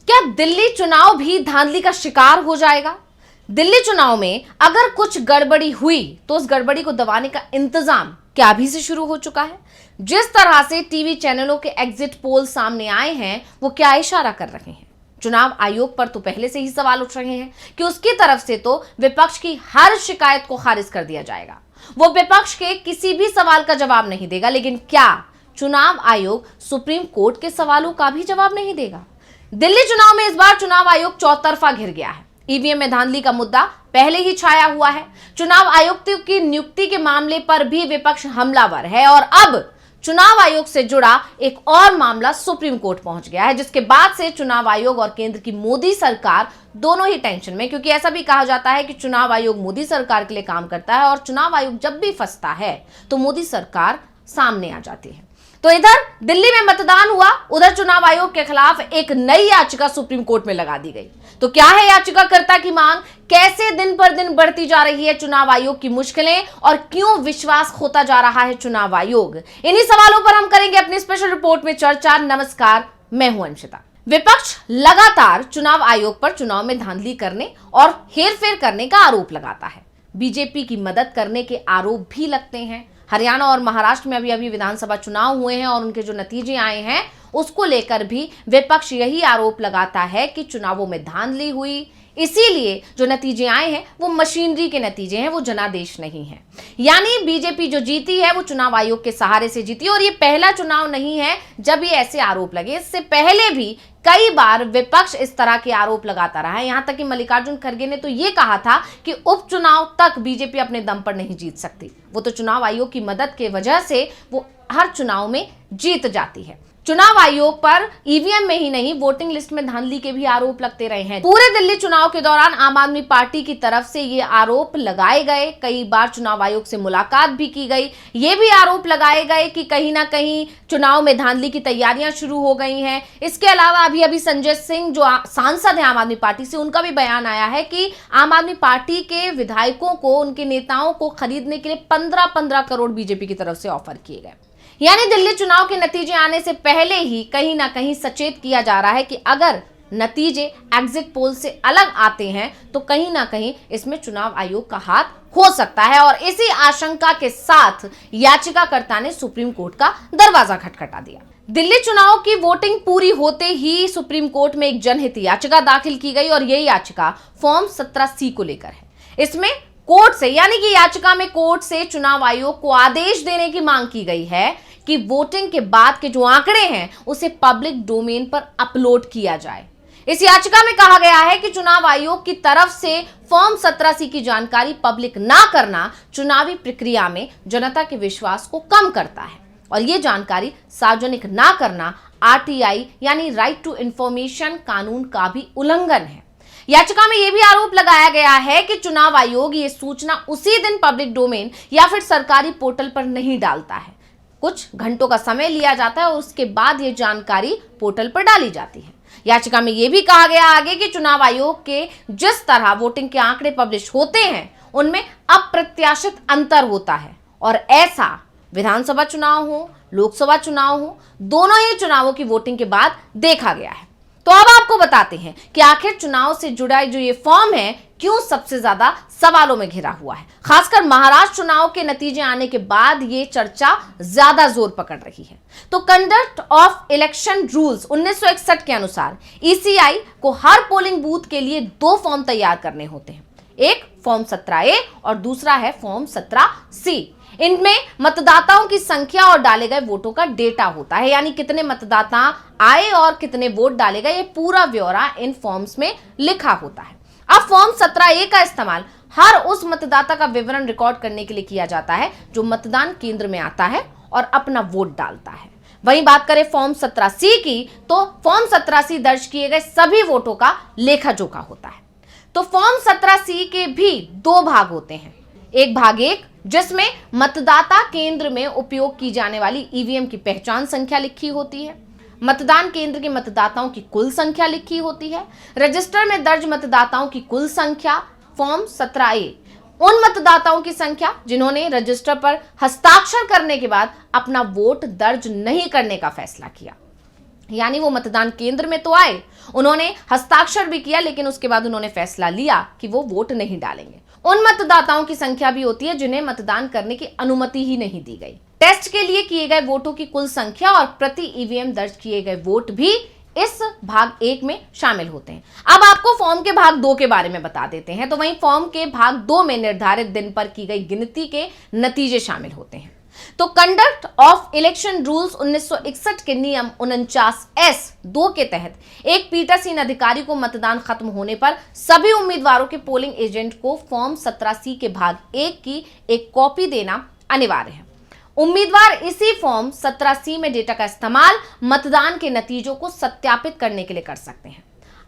क्या दिल्ली चुनाव भी धांधली का शिकार हो जाएगा? दिल्ली चुनाव में अगर कुछ गड़बड़ी हुई तो उस गड़बड़ी को दबाने का इंतजाम क्या अभी से शुरू हो चुका है? जिस तरह से टीवी चैनलों के एग्जिट पोल सामने आए हैं, वो क्या इशारा कर रहे हैं? चुनाव आयोग पर तो पहले से ही सवाल उठ रहे हैं कि उसकी तरफ से तो विपक्ष की हर शिकायत को खारिज कर दिया जाएगा, वो विपक्ष के किसी भी सवाल का जवाब नहीं देगा। लेकिन क्या चुनाव आयोग सुप्रीम कोर्ट के सवालों का भी जवाब नहीं देगा? दिल्ली चुनाव में इस बार चुनाव आयोग चौतरफा घिर गया है। ईवीएम में धांधली का मुद्दा पहले ही छाया हुआ है। चुनाव आयुक्त की नियुक्ति के मामले पर भी विपक्ष हमलावर है और अब चुनाव आयोग से जुड़ा एक और मामला सुप्रीम कोर्ट पहुंच गया है, जिसके बाद से चुनाव आयोग और केंद्र की मोदी सरकार दोनों ही टेंशन में। क्योंकि ऐसा भी कहा जाता है कि चुनाव आयोग मोदी सरकार के लिए काम करता है और चुनाव आयोग जब भी फंसता है तो मोदी सरकार सामने आ जाती है। तो इधर दिल्ली में मतदान हुआ, उधर चुनाव आयोग के खिलाफ एक नई याचिका सुप्रीम कोर्ट में लगा दी गई। तो क्या है याचिकाकर्ता की मांग? कैसे दिन पर दिन बढ़ती जा रही है चुनाव आयोग की मुश्किलें और क्यों विश्वास खोता जा रहा है चुनाव आयोग? इन्हीं सवालों पर हम करेंगे अपनी स्पेशल रिपोर्ट में चर्चा। नमस्कार, मैं हूं अंशिता। विपक्ष लगातार चुनाव आयोग पर चुनाव में धांधली करने और हेरफेर करने का आरोप लगाता है। बीजेपी की मदद करने के आरोप भी लगते हैं। हरियाणा और महाराष्ट्र में अभी विधानसभा चुनाव हुए हैं और उनके जो नतीजे आए हैं उसको लेकर भी विपक्ष यही आरोप लगाता है कि चुनावों में धांधली हुई, इसीलिए जो नतीजे आए हैं वो मशीनरी के नतीजे हैं, वो जनादेश नहीं है। यानी बीजेपी जो जीती है वो चुनाव आयोग के सहारे से जीती और ये पहला चुनाव नहीं है जब ये ऐसे आरोप लगे। इससे पहले भी कई बार विपक्ष इस तरह के आरोप लगाता रहा है। यहां तक कि मल्लिकार्जुन खड़गे ने तो ये कहा था कि उपचुनाव तक बीजेपी अपने दम पर नहीं जीत सकती, वो तो चुनाव आयोग की मदद के वजह से वो हर चुनाव में जीत जाती है। चुनाव आयोग पर ईवीएम में ही नहीं, वोटिंग लिस्ट में धांधली के भी आरोप लगते रहे हैं। पूरे दिल्ली चुनाव के दौरान आम आदमी पार्टी की तरफ से ये आरोप लगाए गए। कई बार चुनाव आयोग से मुलाकात भी की गई। ये भी आरोप लगाए गए कि कहीं ना कहीं चुनाव में धांधली की तैयारियां शुरू हो गई हैं। इसके अलावा अभी संजय सिंह जो सांसद है आम आदमी पार्टी से, उनका भी बयान आया है कि आम आदमी पार्टी के विधायकों को, उनके नेताओं को खरीदने के लिए 15-15 करोड़ बीजेपी की तरफ से ऑफर किए गए। यानी दिल्ली चुनाव के नतीजे आने से पहले ही कहीं ना कहीं सचेत किया जा रहा है कि अगर नतीजे एग्जिट पोल से अलग आते हैं तो कहीं ना कहीं इसमें चुनाव आयोग का हाथ हो सकता है। और इसी आशंका के साथ याचिकाकर्ता ने सुप्रीम कोर्ट का दरवाजा खटखटा दिया। दिल्ली चुनाव की वोटिंग पूरी होते ही सुप्रीम कोर्ट में एक जनहित याचिका दाखिल की गई और यह याचिका फॉर्म 17C को लेकर है। इसमें कोर्ट से, यानी कि याचिका में कोर्ट से चुनाव आयोग को आदेश देने की मांग की गई है कि वोटिंग के बाद के जो आंकड़े हैं उसे पब्लिक डोमेन पर अपलोड किया जाए। इस याचिका में कहा गया है कि चुनाव आयोग की तरफ से फॉर्म 17C की जानकारी पब्लिक ना करना चुनावी प्रक्रिया में जनता के विश्वास को कम करता है और यह जानकारी सार्वजनिक ना करना RTI यानी राइट टू इंफॉर्मेशन कानून का भी उल्लंघन है। याचिका में यह भी आरोप लगाया गया है कि चुनाव आयोग ये सूचना उसी दिन पब्लिक डोमेन या फिर सरकारी पोर्टल पर नहीं डालता है। कुछ घंटों का समय लिया जाता है और उसके बाद ये जानकारी पोर्टल पर डाली जाती है। याचिका में यह भी कहा गया आगे कि चुनाव आयोग के जिस तरह वोटिंग के आंकड़े पब्लिश होते हैं उनमें अप्रत्याशित अंतर होता है और ऐसा विधानसभा चुनाव हो, लोकसभा चुनाव हो, दोनों ही चुनावों की वोटिंग के बाद देखा गया है। तो अब आपको बताते हैं कि आखिर चुनाव से जुड़ा जो ये फॉर्म है क्यों सबसे ज्यादा सवालों में घिरा हुआ है। खासकर महाराष्ट्र चुनाव के नतीजे आने के बाद ये चर्चा ज्यादा जोर पकड़ रही है। तो कंडक्ट ऑफ इलेक्शन रूल्स 1961 के अनुसार ECI को हर पोलिंग बूथ के लिए 2 फॉर्म तैयार करने होते हैं। एक फॉर्म 17A और दूसरा है फॉर्म 17C। इनमें मतदाताओं की संख्या और डाले गए वोटों का डेटा होता है, यानी कितने मतदाता आए और कितने वोट डाले गए, ये पूरा ब्यौरा इन फॉर्म्स में लिखा होता है। अब फॉर्म 17A का इस्तेमाल हर उस मतदाता का विवरण रिकॉर्ड करने के लिए किया जाता है जो मतदान केंद्र में आता है और अपना वोट डालता है। वहीं बात करें फॉर्म 17C की, तो फॉर्म 17C दर्ज किए गए सभी वोटों का लेखा जोखा होता है। तो फॉर्म 17C के भी 2 भाग होते हैं। एक भाग 1 जिसमें मतदाता केंद्र में उपयोग की जाने वाली ईवीएम की पहचान संख्या लिखी होती है, मतदान केंद्र के मतदाताओं की कुल संख्या लिखी होती है, रजिस्टर में दर्ज मतदाताओं की कुल संख्या। फॉर्म 17A उन मतदाताओं की संख्या जिन्होंने रजिस्टर पर हस्ताक्षर करने के बाद अपना वोट दर्ज नहीं करने का फैसला किया। यानी वो मतदान केंद्र में तो आए, उन्होंने हस्ताक्षर भी किया, लेकिन उसके बाद उन्होंने फैसला लिया कि वो वोट नहीं डालेंगे। उन मतदाताओं की संख्या भी होती है जिन्हें मतदान करने की अनुमति ही नहीं दी गई। टेस्ट के लिए किए गए वोटों की कुल संख्या और प्रति ईवीएम दर्ज किए गए वोट भी इस भाग 1 में शामिल होते हैं। अब आपको फॉर्म के भाग 2 के बारे में बता देते हैं। तो वहीं फॉर्म के भाग 2 में निर्धारित दिन पर की गई गिनती के नतीजे शामिल होते हैं। तो कंडक्ट ऑफ इलेक्शन रूल्स 1961 के नियम 49(s)(2) के तहत एक पीठासीन अधिकारी को मतदान खत्म होने पर सभी उम्मीदवारों के पोलिंग एजेंट को फॉर्म 17C के भाग 1 की एक कॉपी देना अनिवार्य है। उम्मीदवार इसी फॉर्म 17C में डेटा का इस्तेमाल मतदान के नतीजों को सत्यापित करने के लिए कर सकते हैं।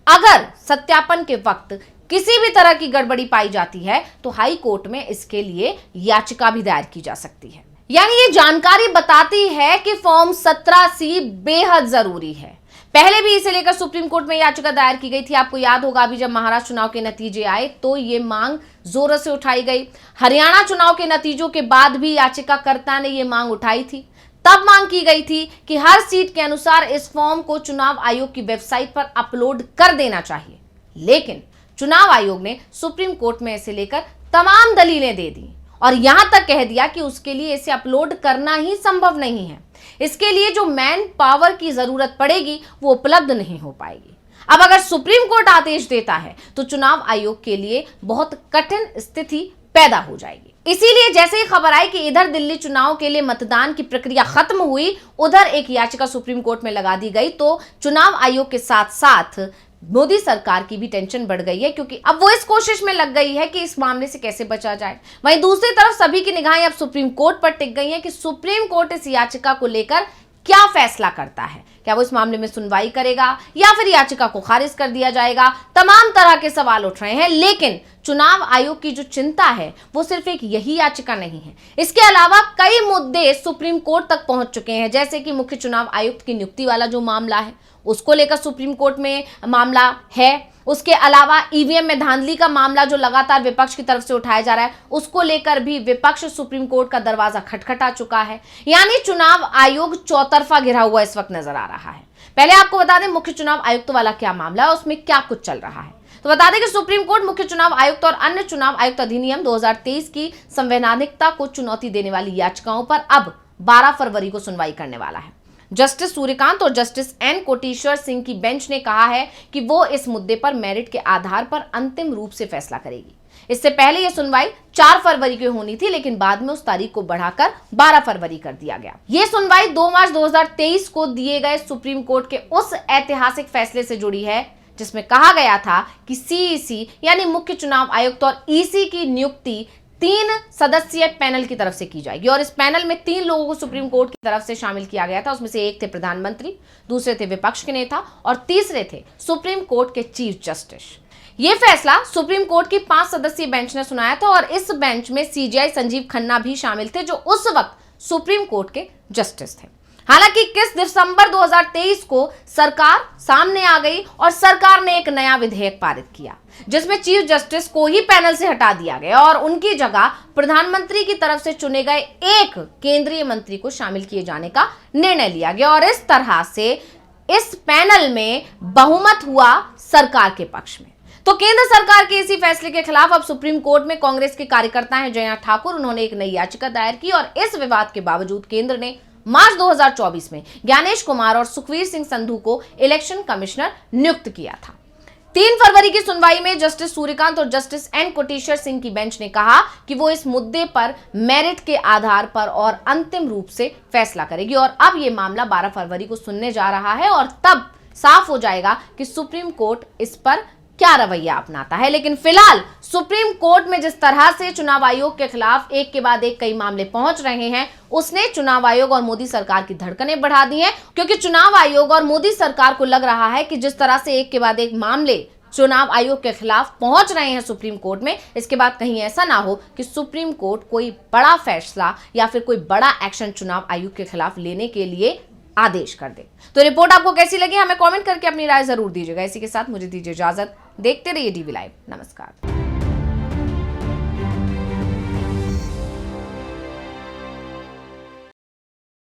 अगर सत्यापन के वक्त किसी भी तरह की गड़बड़ी पाई जाती है तो हाई कोर्ट में इसके लिए याचिका भी दायर की जा सकती है। यानी ये जानकारी बताती है कि फॉर्म 17C बेहद जरूरी है। पहले भी इसे लेकर सुप्रीम कोर्ट में याचिका दायर की गई थी। आपको याद होगा, अभी जब महाराष्ट्र चुनाव के नतीजे आए तो ये मांग जोरों से उठाई गई। हरियाणा चुनाव के नतीजों के बाद भी याचिकाकर्ता ने ये मांग उठाई थी। तब मांग की गई थी कि हर सीट के अनुसार इस फॉर्म को चुनाव आयोग की वेबसाइट पर अपलोड कर देना चाहिए, लेकिन चुनाव आयोग ने सुप्रीम कोर्ट में इसे लेकर तमाम दलीलें दे दी और यहां तक कह दिया कि उसके लिए इसे अपलोड करना ही संभव नहीं है। इसके लिए जो मैन पावर की जरूरत पड़ेगी वो उपलब्ध नहीं हो पाएगी। अब अगर सुप्रीम कोर्ट आदेश देता है तो चुनाव आयोग के लिए बहुत कठिन स्थिति पैदा हो जाएगी। इसीलिए जैसे ही खबर आई कि इधर दिल्ली चुनाव के लिए मतदान की प्रक्रिया खत्म हुई, उधर एक याचिका सुप्रीम कोर्ट में लगा दी गई, तो चुनाव आयोग के साथ साथ मोदी सरकार की भी टेंशन बढ़ गई है, क्योंकि अब वो इस कोशिश में लग गई है कि इस मामले से कैसे बचा जाए। वहीं दूसरी तरफ सभी की निगाहें अब सुप्रीम कोर्ट पर टिक गई हैं कि सुप्रीम कोर्ट इस याचिका को लेकर क्या फैसला करता है। क्या वो इस मामले में सुनवाई करेगा या फिर याचिका को खारिज कर दिया जाएगा। तमाम तरह के सवाल उठ रहे हैं, लेकिन चुनाव आयोग की जो चिंता है वो सिर्फ एक यही याचिका नहीं है। इसके अलावा कई मुद्दे सुप्रीम कोर्ट तक पहुंच चुके हैं, जैसे कि मुख्य चुनाव आयुक्त की नियुक्ति वाला जो मामला है उसको लेकर सुप्रीम कोर्ट में मामला है। उसके अलावा ईवीएम में धांधली का मामला जो लगातार विपक्ष की तरफ से उठाया जा रहा है, उसको लेकर भी विपक्ष सुप्रीम कोर्ट का दरवाजा खटखटा चुका है। यानी चुनाव आयोग चौतरफा घिरा हुआ इस वक्त नजर आ रहा है। पहले आपको बता दें मुख्य चुनाव आयुक्त वाला क्या मामला है, उसमें क्या कुछ चल रहा है। तो बता दें कि सुप्रीम कोर्ट मुख्य चुनाव आयुक्त और अन्य चुनाव आयुक्त अधिनियम 2023 की संवैधानिकता को चुनौती देने वाली याचिकाओं पर अब 12 फरवरी को सुनवाई करने वाला है। जस्टिस सूर्यकांत और जस्टिस एन कोटेश्वर सिंह की बेंच ने कहा है कि वो इस मुद्दे पर मेरिट के आधार पर अंतिम रूप से फैसला करेगी। इससे पहले यह सुनवाई 4 फरवरी की होनी थी, लेकिन बाद में उस तारीख को बढ़ाकर 12 फरवरी कर दिया गया। यह सुनवाई 2 मार्च 2023 को दिए गए सुप्रीम कोर्ट के उस ऐतिहासिक फैसले से जुड़ी है जिसमें कहा गया था कि सीईसी यानी मुख्य चुनाव आयुक्त और ईसी की नियुक्ति 3 सदस्यीय पैनल की तरफ से की जाएगी और इस पैनल में 3 लोगों को सुप्रीम कोर्ट की तरफ से शामिल किया गया था। उसमें से एक थे प्रधानमंत्री, दूसरे थे विपक्ष के नेता और तीसरे थे सुप्रीम कोर्ट के चीफ जस्टिस। यह फैसला सुप्रीम कोर्ट की 5 सदस्यीय बेंच ने सुनाया था और इस बेंच में सीजेआई संजीव खन्ना भी शामिल थे, जो उस वक्त सुप्रीम कोर्ट के जस्टिस थे। हालांकि 21 दिसंबर 2023 को सरकार सामने आ गई और सरकार ने एक नया विधेयक पारित किया जिसमें चीफ जस्टिस को ही पैनल से हटा दिया गया और उनकी जगह प्रधानमंत्री की तरफ से चुने गए एक केंद्रीय मंत्री को शामिल किए जाने का निर्णय लिया गया और इस तरह से इस पैनल में बहुमत हुआ सरकार के पक्ष में। तो केंद्र सरकार के इसी फैसले के खिलाफ अब सुप्रीम कोर्ट में कांग्रेस के कार्यकर्ता हैं जया ठाकुर, उन्होंने एक नई याचिका दायर की और इस विवाद के बावजूद केंद्र ने मार्च 2024 में ज्ञानेश कुमार और सुखवीर सिंह संधू को इलेक्शन कमिश्नर नियुक्त किया था। 3 फरवरी की सुनवाई में जस्टिस सूर्यकांत और जस्टिस एन कोटेश्वर सिंह की बेंच ने कहा कि वो इस मुद्दे पर मेरिट के आधार पर और अंतिम रूप से फैसला करेगी और अब ये मामला 12 फरवरी को सुनने जा रहा है और तब साफ हो जाएगा कि सुप्रीम कोर्ट इस पर क्या रवैया अपनाता है। लेकिन फिलहाल सुप्रीम कोर्ट में जिस तरह से चुनाव आयोग के खिलाफ एक के बाद एक कई मामले पहुंच रहे हैं, उसने चुनाव आयोग और मोदी सरकार की धड़कनें बढ़ा दी हैं, क्योंकि चुनाव आयोग और मोदी सरकार को लग रहा है कि जिस तरह से एक के बाद एक मामले चुनाव आयोग के खिलाफ पहुंच रहे हैं सुप्रीम कोर्ट में, इसके बाद कहीं ऐसा ना हो कि सुप्रीम कोर्ट कोई बड़ा फैसला या फिर कोई बड़ा एक्शन चुनाव आयोग के खिलाफ लेने के लिए आदेश कर दे। तो रिपोर्ट आपको कैसी लगी हमें कमेंट करके अपनी राय जरूर दीजिएगा। इसी के साथ मुझे दीजिए इजाजत। देखते रहिए डीवी लाइव। नमस्कार।